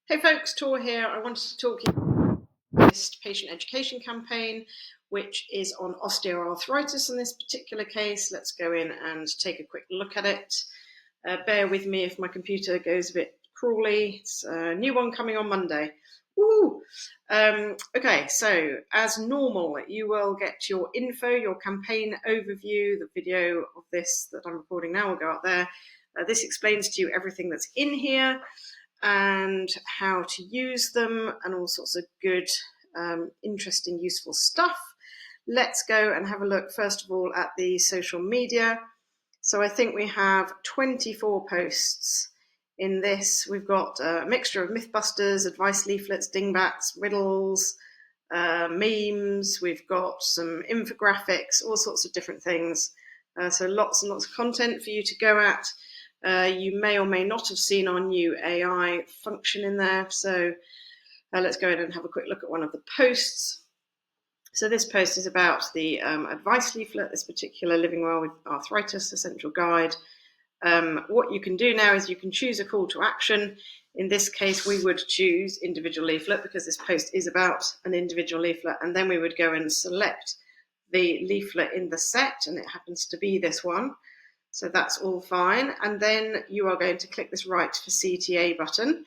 Hey folks, Tor here. I wanted to talk about this patient education campaign, which is on osteoarthritis in this particular case. Let's go in and take a quick look at it. Bear with me if my computer goes a bit crawly. It's a new one coming on Monday. Woo! Okay, so as normal, you will get your info, your campaign overview. The video of this that I'm recording now will go up there. This explains to you everything that's in here and how to use them and all sorts of good, interesting, useful stuff. Let's go and have a look, first of all, at the social media. So I think we have 24 posts in this. We've got a mixture of Mythbusters, advice leaflets, dingbats, riddles, memes. We've got some infographics, all sorts of different things. So lots and lots of content for you to go at. You may or may not have seen our new AI function in there. So let's go in and have a quick look at one of the posts. So this post is about the advice leaflet, this particular Living Well with Arthritis Essential Guide. What you can do now is you can choose a call to action. In this case, we would choose individual leaflet because this post is about an individual leaflet, and then we would go and select the leaflet in the set, and it happens to be this one. So that's all fine. And then you are going to click this Write for CTA button.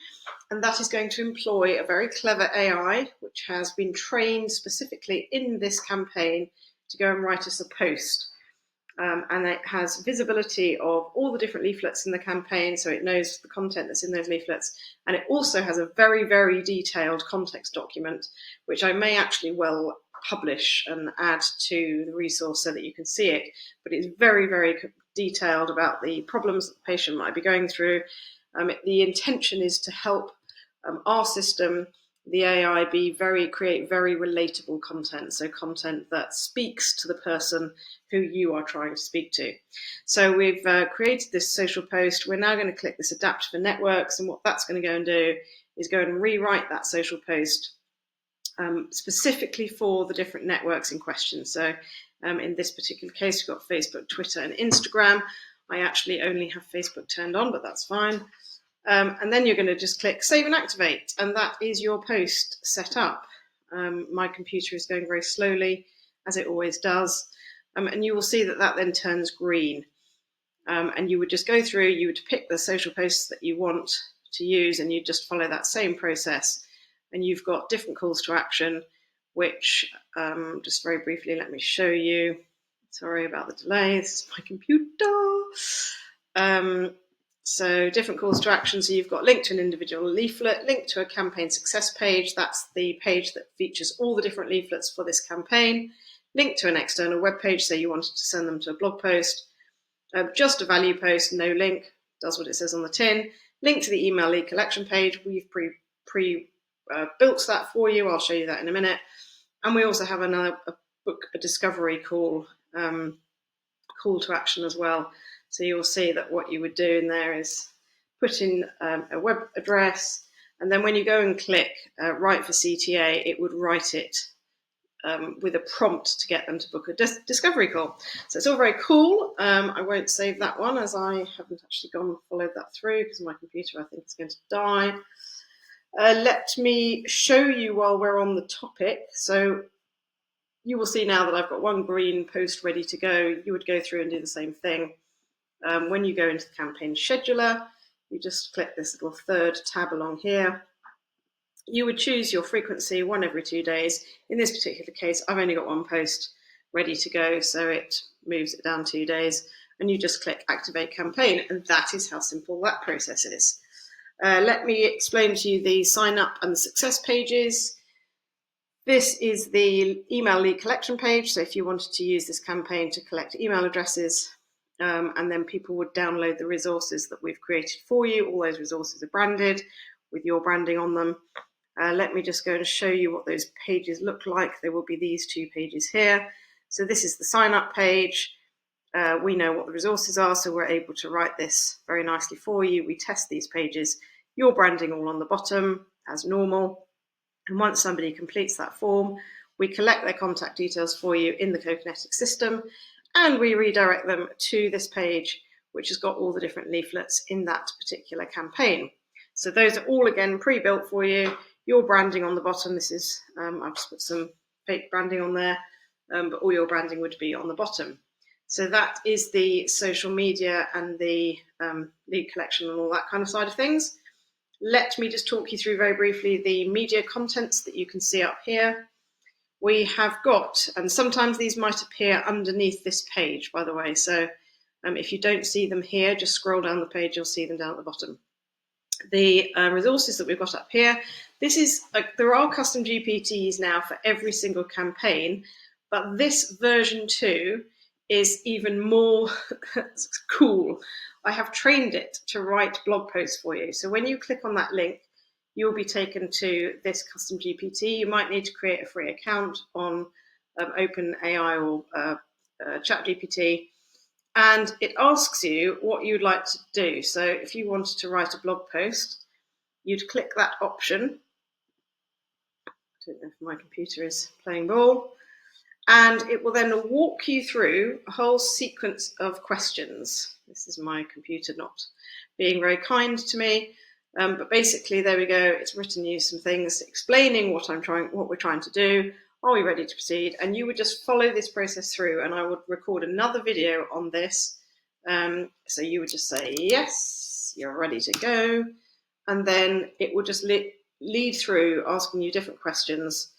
And that is going to employ a very clever AI, which has been trained specifically in this campaign to go and write us a post. And it has visibility of all the different leaflets in the campaign, so it knows the content that's in those leaflets. And it also has a very, very detailed context document, which I may actually well publish and add to the resource so that you can see it. But it's very, very detailed about the problems that the patient might be going through. The intention is to help our system, the AI, create very relatable content, so content that speaks to the person who you are trying to speak to. So we've created this social post. We're now going to click this Adapt for Networks, and what that's going to go and do is go and rewrite that social post specifically for the different networks in question. So in this particular case, we've got Facebook, Twitter, and Instagram. I actually only have Facebook turned on, but that's fine. And then you're going to just click Save and Activate, and that is your post set up. My computer is going very slowly, as it always does, and you will see that that then turns green. And you would just go through, you would pick the social posts that you want to use, and you just follow that same process. And you've got different calls to action, which, just very briefly, let me show you. Sorry about the delay, this is my computer. So different calls to action. So you've got link to an individual leaflet, link to a campaign success page. That's the page that features all the different leaflets for this campaign. Link to an external web page. So you wanted to send them to a blog post. Just a value post, no link, does what it says on the tin. Link to the email lead collection page. We've built that for you. I'll show you that in a minute. And we also have a discovery call to action as well. So you'll see that what you would do in there is put in a web address, and then when you go and click Write for CTA, it would write it with a prompt to get them to book a discovery call. So it's all very cool. I won't save that one as I haven't actually followed that through because my computer, I think, is going to die. Let me show you while we're on the topic. So you will see now that I've got one green post ready to go. You would go through and do the same thing. When you go into the campaign scheduler, you just click this little third tab along here. You would choose your frequency, 1 every 2 days. In this particular case, I've only got one post ready to go, so it moves it down 2 days. And you just click Activate Campaign, and that is how simple that process is. Let me explain to you the sign up and the success pages. This is the email lead collection page. So if you wanted to use this campaign to collect email addresses, and then people would download the resources that we've created for you. All those resources are branded with your branding on them. Let me just go and show you what those pages look like. There will be these 2 pages here. So this is the sign up page. We know what the resources are, so we're able to write this very nicely for you. We test these pages, your branding all on the bottom as normal. And once somebody completes that form, we collect their contact details for you in the Co-Kinetic system, and we redirect them to this page, which has got all the different leaflets in that particular campaign. So those are all, again, pre-built for you. Your branding on the bottom. This is, I've just put some fake branding on there, but all your branding would be on the bottom. So that is the social media and the lead collection and all that kind of side of things. Let me just talk you through very briefly the media contents that you can see up here. We have got, and sometimes these might appear underneath this page, by the way. So if you don't see them here, just scroll down the page, you'll see them down at the bottom. The resources that we've got up here, this is, there are custom GPTs now for every single campaign, but this version 2 is even more cool. I have trained it to write blog posts for you. So when you click on that link, you'll be taken to this custom GPT. You might need to create a free account on OpenAI or ChatGPT, and it asks you what you'd like to do. So if you wanted to write a blog post, you'd click that option. I don't know if my computer is playing ball. And it will then walk you through a whole sequence of questions. This is my computer not being very kind to me. But basically, there we go. It's written you some things explaining what we're trying to do. Are we ready to proceed? And you would just follow this process through, and I would record another video on this. So you would just say, yes, you're ready to go. And then it will just lead through asking you different questions,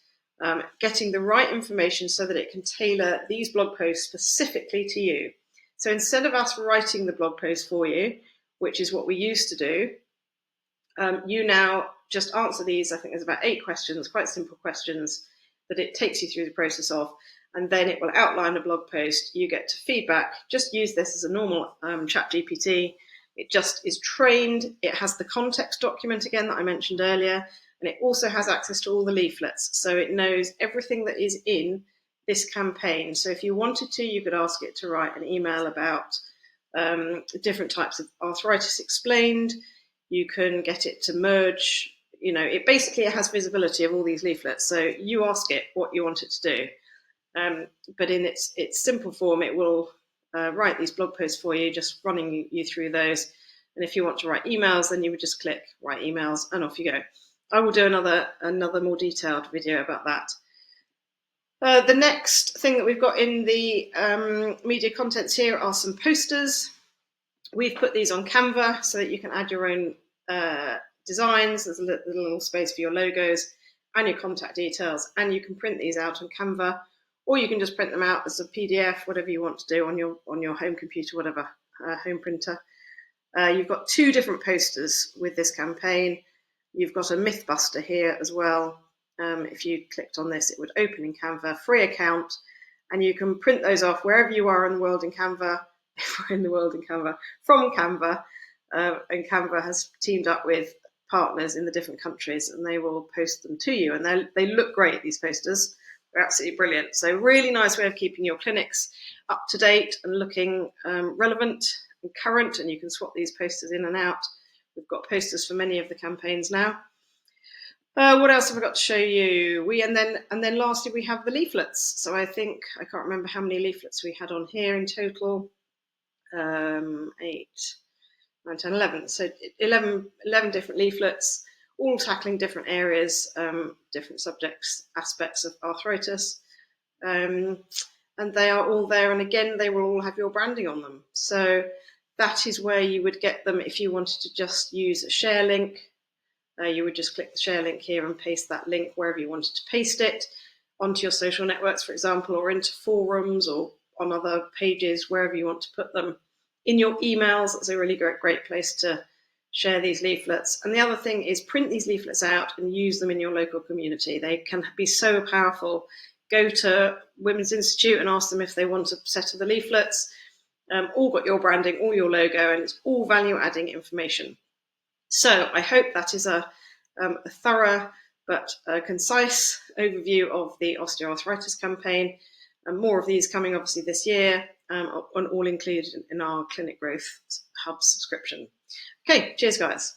getting the right information so that it can tailor these blog posts specifically to you. So instead of us writing the blog post for you, which is what we used to do, you now just answer these. I think there's about 8 questions, quite simple questions that it takes you through the process of, and then it will outline a blog post. You get to feedback. Just use this as a normal chat GPT. It just is trained. It has the context document again that I mentioned earlier, and it also has access to all the leaflets. So it knows everything that is in this campaign. So if you wanted to, you could ask it to write an email about different types of arthritis explained. You can get it to merge, it basically has visibility of all these leaflets. So you ask it what you want it to do. But in its simple form, it will write these blog posts for you, just running you through those. And if you want to write emails, then you would just click write emails and off you go. I will do another more detailed video about that. The next thing that we've got in the media contents here are some posters. We've put these on Canva so that you can add your own designs. There's a little space for your logos and your contact details, and you can print these out on Canva, or you can just print them out as a PDF, whatever you want to do on your home computer, whatever, home printer. You've got 2 different posters with this campaign. You've got a Mythbuster here as well. If you clicked on this, it would open in Canva, free account, and you can print those off wherever you are in the world in Canva, from Canva. And Canva has teamed up with partners in the different countries, and they will post them to you. And they look great, these posters. They're absolutely brilliant. So really nice way of keeping your clinics up to date and looking relevant and current, and you can swap these posters in and out. We've got posters for many of the campaigns now. What else have I got to show you? And then lastly, we have the leaflets. So I can't remember how many leaflets we had on here in total. 8, 9, 10, 11. So 11 different leaflets, all tackling different areas, different subjects, aspects of arthritis. And they are all there. And again, they will all have your branding on them. So that is where you would get them if you wanted to just use a share link. You would just click the share link here and paste that link wherever you wanted to paste it, onto your social networks, for example, or into forums or on other pages, wherever you want to put them. In your emails, it's a really great place to share these leaflets. And the other thing is print these leaflets out and use them in your local community. They can be so powerful. Go to Women's Institute and ask them if they want a set of the leaflets. All got your branding, all your logo, and it's all value-adding information. So I hope that is a thorough but concise overview of the osteoarthritis campaign. And more of these coming obviously this year, and all included in our Clinic Growth Hub subscription. Okay, cheers guys.